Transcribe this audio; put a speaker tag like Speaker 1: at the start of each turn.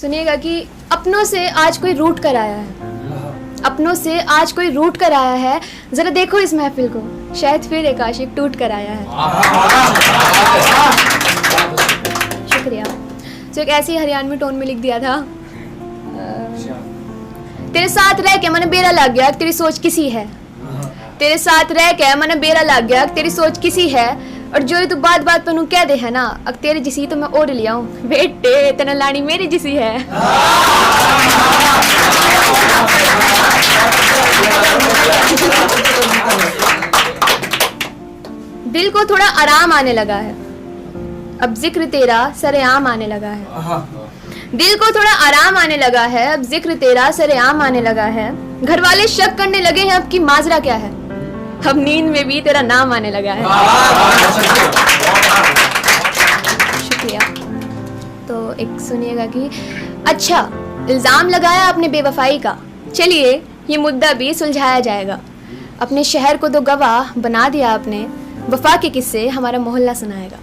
Speaker 1: सुनिएगा कि अपनों से आज कोई रूठ कर आया है, अपनों से आज कोई रूठ कर आया है। जरा देखो इस महफिल को, शायद फिर एक आशिक टूट कर आया है। शुक्रिया। तो एक ऐसी हरियाणवी टोन में लिख दिया था, तेरे साथ रह के मन बेरा लग गया तेरी सोच किसी है, तेरे साथ रह के मन बेरा लग गया तेरी सोच किसी है। और जो तू बात बात पर कह दे है ना, अब तेरे जिसी तो मैं ओढ़ लिया हूँ बेटे, तेना लानी मेरी जिसी है। दिल को थोड़ा आराम आने लगा है, अब जिक्र तेरा सरेआम आने लगा है। दिल को थोड़ा आराम आने लगा है, अब जिक्र तेरा सरेआम आने लगा है। घर वाले शक करने लगे हैं अब की माजरा क्या है, अब नींद में भी तेरा नाम आने लगा है। शुक्रिया। तो एक सुनिएगा कि अच्छा, इल्जाम लगाया आपने बेवफाई का, चलिए ये मुद्दा भी सुलझाया जाएगा। अपने शहर को दो गवाह बना दिया आपने, वफा के किस्से हमारा मोहल्ला सुनाएगा।